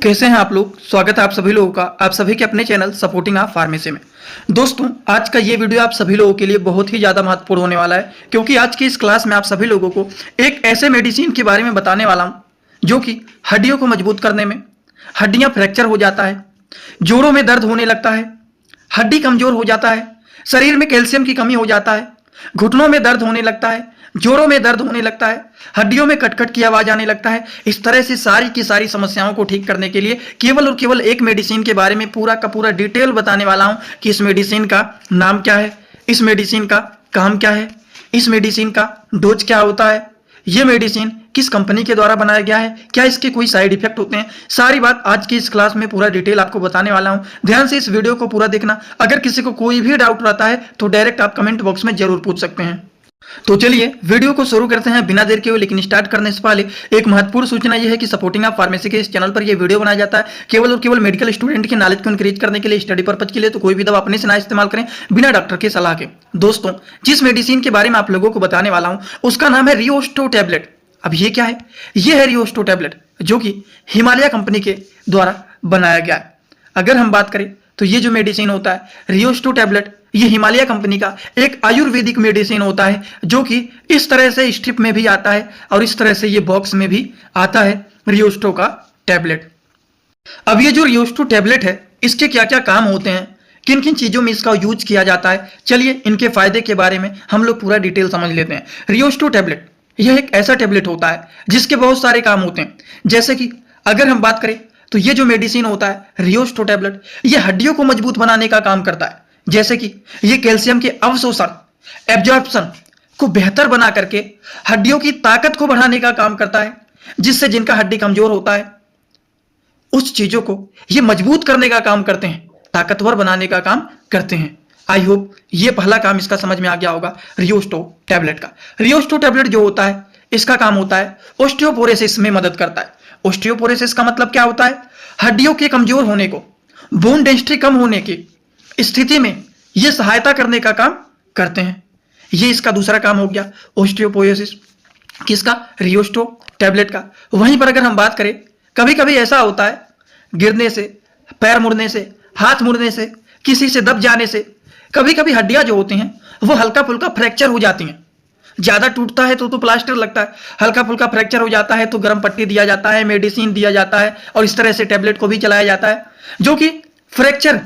कैसे हैं आप लोग। स्वागत है आप सभी लोगों का आप सभी के अपने चैनल सपोर्टिंग आप फार्मेसी में। दोस्तों, आज का ये वीडियो आप सभी लोगों के लिए बहुत ही ज़्यादा महत्वपूर्ण होने वाला है, क्योंकि आज की इस क्लास में आप सभी लोगों को एक ऐसे मेडिसिन के बारे में बताने वाला हूँ जो कि हड्डियों को मजबूत करने में, हड्डियाँ फ्रैक्चर हो जाता है, जोड़ों में दर्द होने लगता है, हड्डी कमजोर हो जाता है, शरीर में कैल्शियम की कमी हो जाता है, घुटनों में दर्द होने लगता है, जोड़ों में दर्द होने लगता है, हड्डियों में कटकट की आवाज आने लगता है। इस तरह से सारी की सारी समस्याओं को ठीक करने के लिए केवल और केवल एक मेडिसिन के बारे में पूरा का पूरा डिटेल बताने वाला हूं कि इस मेडिसिन का नाम क्या है, इस मेडिसिन का काम क्या है, इस मेडिसिन का डोज क्या होता है, ये मेडिसिन किस कंपनी के द्वारा बनाया गया है, क्या इसके कोई साइड इफेक्ट होते हैं। सारी बात आज की इस क्लास में पूरा डिटेल आपको बताने वाला हूं। ध्यान से इस वीडियो को पूरा देखना। अगर किसी को कोई भी डाउट रहता है तो डायरेक्ट आप कमेंट बॉक्स में जरूर पूछ सकते हैं। तो चलिए वीडियो को शुरू करते हैं बिना देर के हुए। लेकिन स्टार्ट करने से पहले एक महत्वपूर्ण सूचना यह है कि सपोर्टिंग आप फार्मेसी के इस चैनल पर यह वीडियो बनाया जाता है केवल और केवल मेडिकल स्टूडेंट की नॉलेज को इंक्रीज करने के लिए, स्टडी पर्पज के लिए। तो कोई भी दवा अपने से ना इस्तेमाल करें बिना डॉक्टर की सलाह के। दोस्तों, जिस मेडिसिन के बारे में आप लोगों को बताने वाला हूं उसका नाम है रियोस्टो टैबलेट। अब ये क्या है? ये है रियोस्टो टैबलेट, जो कि हिमालय कंपनी के द्वारा बनाया गया है। अगर हम बात करें तो ये जो मेडिसिन होता है रियोस्टो टैबलेट, ये हिमालय कंपनी का एक आयुर्वेदिक मेडिसिन होता है, जो कि इस तरह से स्ट्रिप में भी आता है और इस तरह से ये बॉक्स में भी आता है रियोस्टो का टैबलेट। अब ये जो रियोस्टो टैबलेट है, इसके क्या क्या काम होते हैं, किन किन चीजों में इसका यूज किया जाता है, चलिए इनके फायदे के बारे में हम लोग पूरा डिटेल समझ लेते हैं। रियोस्टो टैबलेट यह एक ऐसा टैबलेट होता है जिसके बहुत सारे काम होते हैं। जैसे कि अगर हम बात करें तो ये जो मेडिसिन होता है रियोस्टो टैबलेट, ये हड्डियों को मजबूत बनाने का काम करता है। जैसे कि ये कैल्शियम के अवशोषण, एब्जॉर्प्शन को बेहतर बना करके हड्डियों की ताकत को बढ़ाने का काम करता है, जिससे जिनका हड्डी कमजोर होता है उस चीजों को ये मजबूत करने का काम करते हैं, ताकतवर बनाने का काम करते हैं। आई होप ये पहला काम इसका समझ में आ गया होगा रियोस्टो टैबलेट का। रियोस्टो टैबलेट जो होता है, इसका काम होता है ऑस्टियोपोरोसिस में मदद करता है। ऑस्टियोपोरोसिस का मतलब क्या होता है? हड्डियों के कमजोर होने को, बोन डेंसिटी कम होने की स्थिति में ये सहायता करने का काम करते हैं। ये इसका दूसरा काम हो गया ऑस्टियोपोरोसिस किसका? रियोस्टो टैबलेट का। वहीं पर अगर हम बात करें, कभी कभी ऐसा होता है गिरने से, पैर मुड़ने से, हाथ मुड़ने से, किसी से दब जाने से कभी कभी हड्डियां जो होती हैं वो हल्का फुल्का फ्रैक्चर हो जाती हैं। ज्यादा टूटता है तो प्लास्टर लगता है, हल्का फुल्का फ्रैक्चर हो जाता है तो गर्म पट्टी दिया जाता है, मेडिसिन दिया जाता है और इस तरह से टैबलेट को भी चलाया जाता है, जो कि फ्रैक्चर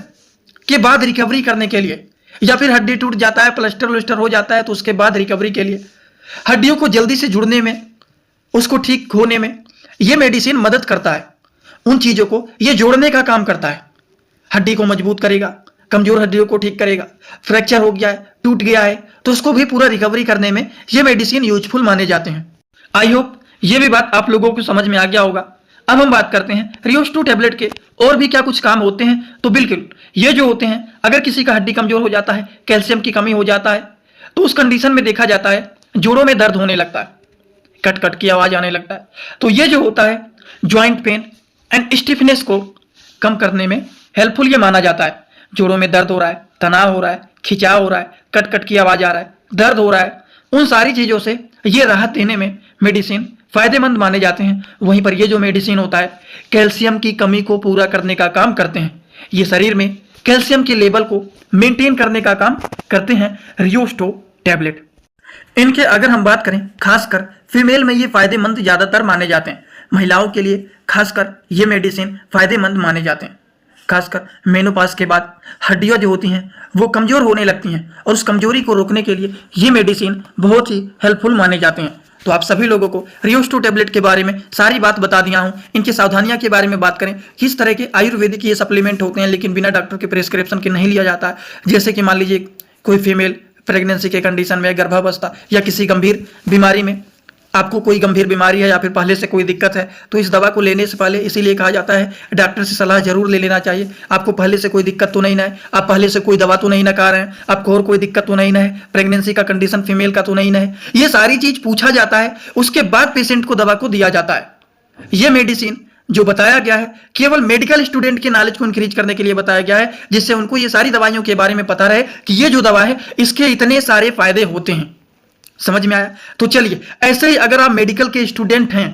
के बाद रिकवरी करने के लिए, या फिर हड्डी टूट जाता है, प्लास्टर व्लास्टर हो जाता है तो उसके बाद रिकवरी के लिए, हड्डियों को जल्दी से जुड़ने में, उसको ठीक होने में यह मेडिसिन मदद करता है। उन चीजों को यह जोड़ने का काम करता है, हड्डी को मजबूत करेगा, कमजोर हड्डियों को ठीक करेगा। फ्रैक्चर हो गया है, टूट गया है तो उसको भी पूरा रिकवरी करने में ये मेडिसिन यूजफुल माने जाते हैं। आई होप ये भी बात आप लोगों को समझ में आ गया होगा। अब हम बात करते हैं रियोस्टो टैबलेट के और भी क्या कुछ काम होते हैं। तो बिल्कुल ये जो होते हैं, अगर किसी का हड्डी कमजोर हो जाता है, कैल्शियम की कमी हो जाता है, तो उस कंडीशन में देखा जाता है जोड़ों में दर्द होने लगता है, कट कट की आवाज आने लगता है। तो ये जो होता है ज्वाइंट पेन एंड स्टिफनेस को कम करने में हेल्पफुल ये माना जाता है। जोड़ों में दर्द हो रहा है, तनाव हो रहा है, खिंचाव हो रहा है, कट कट की आवाज आ रहा है, दर्द हो रहा है, उन सारी चीजों से ये राहत देने में मेडिसिन फायदेमंद माने जाते हैं। वहीं पर ये जो मेडिसिन होता है कैल्शियम की कमी को पूरा करने का काम करते हैं। ये शरीर में कैल्शियम के लेवल को मेंटेन करने का काम करते हैं रियोस्टो टैबलेट। इनके अगर हम बात करें, खासकर फीमेल में ये फायदेमंद ज्यादातर माने जाते हैं। महिलाओं के लिए खासकर ये मेडिसिन फायदेमंद माने जाते हैं। खासकर मेनोपाज के बाद हड्डियां जो होती हैं वो कमजोर होने लगती हैं और उस कमजोरी को रोकने के लिए ये मेडिसिन बहुत ही हेल्पफुल माने जाते हैं। तो आप सभी लोगों को रियोस्टो टैबलेट के बारे में सारी बात बता दिया हूं। इनकी सावधानियां के बारे में बात करें, किस तरह के आयुर्वेदिक ये सप्लीमेंट होते हैं लेकिन बिना डॉक्टर के प्रिस्क्रिप्शन के नहीं लिया जाता है। जैसे कि मान लीजिए कोई फीमेल प्रेगनेंसी के कंडीशन में, गर्भावस्था या किसी गंभीर बीमारी में, आपको कोई गंभीर बीमारी है या फिर पहले से कोई दिक्कत है, तो इस दवा को लेने से पहले इसीलिए कहा जाता है डॉक्टर से सलाह जरूर ले लेना चाहिए। आपको पहले से कोई दिक्कत तो नहीं ना है, आप पहले से कोई दवा तो नहीं ना खा रहे हैं, आपको और कोई दिक्कत तो नहीं ना है, प्रेगनेंसी का कंडीशन फीमेल का तो नहीं ना है, ये सारी चीज पूछा जाता है। उसके बाद पेशेंट को दवा को दिया जाता है। यह मेडिसिन जो बताया गया है केवल मेडिकल स्टूडेंट के नॉलेज को इंक्रीज करने के लिए बताया गया है, जिससे उनको ये सारी दवाइयों के बारे में पता रहे कि ये जो दवा है इसके इतने सारे फायदे होते हैं। समझ में आया? तो चलिए, ऐसे ही अगर आप मेडिकल के स्टूडेंट हैं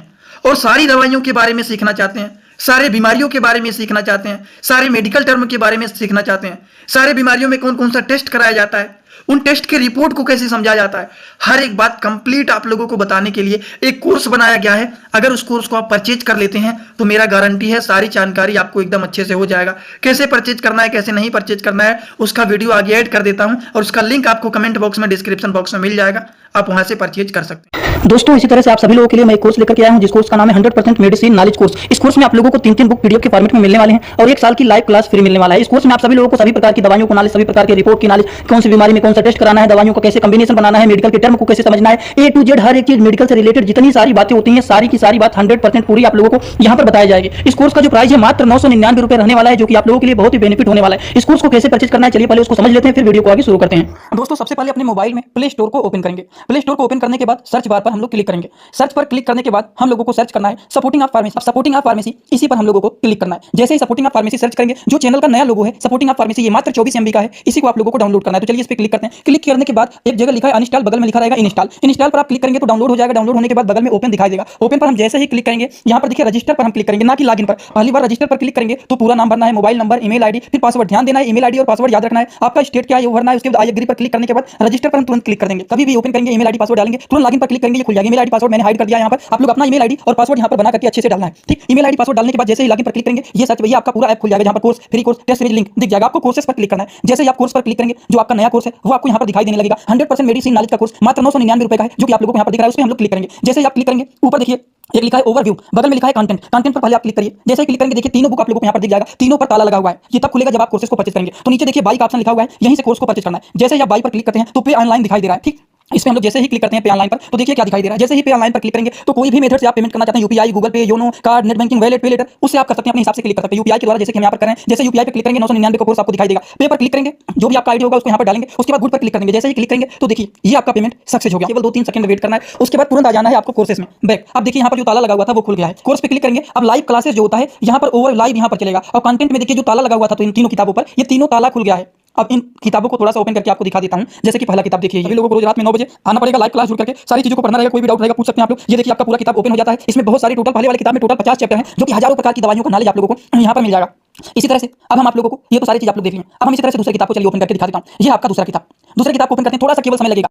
और सारी दवाइयों के बारे में सीखना चाहते हैं, सारे बीमारियों के बारे में सीखना चाहते हैं, सारे मेडिकल टर्म के बारे में सीखना चाहते हैं, सारे बीमारियों में कौन कौन सा टेस्ट कराया जाता है, उन टेस्ट के रिपोर्ट को कैसे समझा जाता है, हर एक बात कंप्लीट आप लोगों को बताने के लिए एक कोर्स बनाया गया है। अगर उस कोर्स को आप परचेज कर लेते हैं तो मेरा गारंटी है सारी जानकारी आपको एकदम अच्छे से हो जाएगा। कैसे परचेज करना है, कैसे नहीं परचेज करना है, उसका वीडियो आगे ऐड कर देता हूं और उसका लिंक आपको कमेंट बॉक्स में, डिस्क्रिप्शन बॉक्स में मिल जाएगा, आप वहां से परचेज कर सकते हैं। दोस्तों इसी तरह से आप सभी लोगों के लिए मैं एक कोर्स लेकर के आया हूं, जिस कोर्स का नाम है 100% मेडिसिन नॉलेज कोर्स। इस कोर्स में आप लोगों को 3-3 बुक पीडीएफ के फॉर्मेट में मिलने वाले हैं और 1 साल की लाइव क्लास फ्री मिलने वाला है। इस कोर्स में आप सभी लोगों को सभी प्रकार की दवाइयों को नॉलेज, सभी प्रकार के रिपोर्ट की नॉलेज, कौन सी बीमारी में कौन सा टेस्ट कराना है, दवाइयों का कैसे कॉम्बिनेशन बनाना है, मेडिकल के टर्म को कैसे समझना है, ए टू जेड हर एक चीज मेडिकल से रिलेटेड जितनी सारी बातें होती हैं, सारी की सारी बात 100% पूरी आप लोगों को यहां पर बताया जाएगी। इस कोर्स का जो प्राइस है मात्र 999 रुपए रहने वाला है, जो कि आप लोगों के लिए बहुत ही बेनिफिट होने वाला है। इस कोर्स को कैसे परचेज करना है, चलिए पहले उसको समझ लेते हैं, फिर वीडियो को आगे शुरू करते हैं। दोस्तों सबसे पहले अपने मोबाइल में प्ले स्टोर को ओपन करेंगे। प्ले स्टोर को ओपन करने के बाद सर्च बार पर हम लोग क्लिक करेंगे। सर्च पर क्लिक करने के बाद हम लोगों को सर्च करना है सपोर्टिंग ऑफ फार्मेसी। अब सपोर्टिंग ऑफ फार्मेसी इसी पर हम लोगों को क्लिक करना है। जैसे ही सपोर्टिंग ऑफ फार्मेसी सर्च करेंगे, जो चैनल का नया लोगो है सपोर्टिंग ऑफ फार्मेसी, ये मात्र 24 MB का है, इसी को आप लोगों को डाउनलोड करना है। तो चलिए इस पर क्लिक करते हैं। क्लिक करने के बाद एक जगह लिखा है अनइंस्टॉल, बगल में लिखा रहेगा इंस्टॉल। इंस्टॉल पर आप क्लिक करेंगे तो डाउनलोड हो जाएगा। डाउनलोड होने के बाद बगल में ओपन दिखाई देगा। ओपन पर हम जैसे ही क्लिक करेंगे, यहाँ पर देखिए रजिस्टर पर हम क्लिक करेंगे, ना कि लॉगिन पर। पहली बार रजिस्टर पर क्लिक करेंगे तो पूरा नाम भरना है, मोबाइल नंबर, ईमेल आईडी, फिर पासवर्ड। ध्यान देना है ईमेल आईडी और पासवर्ड याद रखना है। आपका स्टेट क्या है वो भरना है। उसके बाद आई एग्री पर क्लिक करने के बाद रजिस्टर पर हम तुरंत क्लिक कर देंगे। कभी भी ओपन करेंगे ईमेल आईडी पासवर्ड डालेंगे, तुरंत लॉगिन पर क्लिक करेंगे, ये खुल जाएगा। ईमेल आईडी पासवर्ड मैंने हाइड कर दिया। यहाँ पर आप लोग अपना ईमेल आईडी और पासवर्ड यहाँ पर बना करके अच्छे से डालना है, ठीक। ईमेल आईडी पासवर्ड डालने के बाद जैसे ही लॉगिन पर क्लिक करेंगे, ये सच भैया आपका पूरा ऐप खुल जाएगा, जहाँ पर course, free course, test series link दिख जाएगा। आपको कोर्सेस पर क्लिक करना है। जैसे ही आप कोर्स पर क्लिक करेंगे, जो आपका नया कोर्स है वो आपको यहाँ पर दिखाई देने लगेगा। 100% मेडिसिन नॉलेज का कोर्स मात्र 999 रुपए का है, जो कि आप लोगों को यहाँ पर दिख रहा है। उस पर हम लोग क्लिक करेंगे। जैसे ही आप क्लिक करेंगे, ऊपर देखिए एक लिखा है ओवरव्यू, बगल में लिखा है कंटेंट। कंटेंट पर पहले आप क्लिक करिए। जैसे ही क्लिक करेंगे देखिए तीनों बुक आप लोगों को यहाँ पर दिख जाएगा। तीनों पर ताला लगा हुआ है। ये तब खुलेगा जब आप कोर्सेस को परचेज करेंगे। तो नीचे देखिए बाई का ऑप्शन लिखा हुआ है, यहीं से कोर्स को परचेज करना है। जैसे ही आप बाई पर क्लिक करते हैं तो पे ऑनलाइन दिखाई दे रहा है, ठीक। इसमें हम लोग जैसे ही क्लिक करते हैं पे ऑनलाइन पर, तो देखिए क्या दिखाई दे रहा है। जैसे ही पे ऑनलाइन पर क्लिक करेंगे तो कोई भी मेथड से आप पेमेंट करना चाहते हैं, यूपीआई, गूगल पे, YONO, card, net banking, wallet, पे लेटर, उससे आप कर सकते हैं, अपने हिसाब से क्लिक कर सकते हैं। यूपीआई के द्वारा जैसे कि हम यहाँ पर करें, जैसे यूपीआई पे क्लिक करेंगे 999 का कोर्स आपको दिखाई देगा। पे पर क्लिक करेंगे, जो भी आपका आईडी होगा उसको यहाँ पर डालेंगे। उसके बाद गुड पर क्लिक करेंगे। जैसे ही क्लिक करेंगे तो देखिए ये आपका पेमेंट सक्सेस हो गया। केवल 2-3 सेकंड वेट करना है। उसके बाद तुरंत आ जाना है आपको कोर्सेस में बैक। अब देखिए यहाँ पर जो ताला लगा हुआ था वो खुल गया है। कोर्स पे क्लिक करेंगे। अब लाइव क्लासेस जो होता है यहाँ पर ओवर लाइव यहाँ पर चलेगा। और कंटेंट में देखिए जो ताला लगा हुआ था तो इन तीनों किताबों पर, ये तीनों ताला खुल गया है। अब इन किताबों को थोड़ा सा ओपन करके आपको दिखा देता हूं। जैसे कि पहला किताब देखिए, सभी लोगों को रोज रात में 9 बजे आना पड़ेगा, लाइव क्लास जुड़ करके सारी चीजों को पढ़ना रहेगा। कोई भी डाउट रहेगा पूछ सकते हैं आप लोग। ये देखिए आपका पूरा किताब ओपन हो जाता है। इसमें बहुत सारी टोटल, पहले वाली किताब में टोटल 50 चैप्टर हैं, जो कि हजारों प्रकार की दवाइयों का नॉलेज आप लोगों को यहाँ पर मिल जाएगा। इसी तरह से अब हम आप लोगों को, ये तो सारी चीज आप लोग देख लें। अब हम इसी तरह से दूसरी किताब को चलिए ओपन करके दिखा देता हूँ। ये आपका दूसरा किताब। दूसरी किताब को ओपन करते हैं, थोड़ा सा केवल समय लगेगा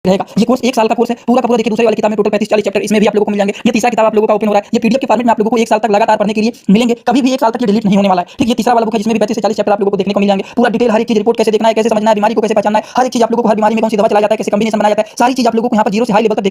रहेगा। ये कोर्स 1 साल का कोर्स है, पूरा का पूरा। देखिए दूसरी वाली किताब में टोटल 35-40 चैप्टर इसमें भी आप लोगों को मिल जाएंगे। ये तीसरा किताब आप लोगों का ओपन हो रहा है। ये पीडीएफ के फॉर्मेट में आप लोगों को 1 साल तक लगातार पढ़ने के लिए मिलेंगे। कभी भी 1 साल तक ये डिलीट नहीं होने वाला है, ठीक। ये तीसरा वाला बुक है, जिसमें भी 35 से 40 चैप्टर आप लोगों को देखने को मिल जाएंगे। पूरा डिटेल हर एक चीज, रिपोर्ट कैसे देखना है, कैसे समझना है, बीमारी को कैसे पहचानना है, हर एक चीज आप लोगों को, हर बीमारी में कौन सी दवा चलाया जाता है, कैसे कॉम्बिनेशन बनाया जाता है, सारी चीज आप लोगों को यहाँ पर 0 से हाई लेवल तक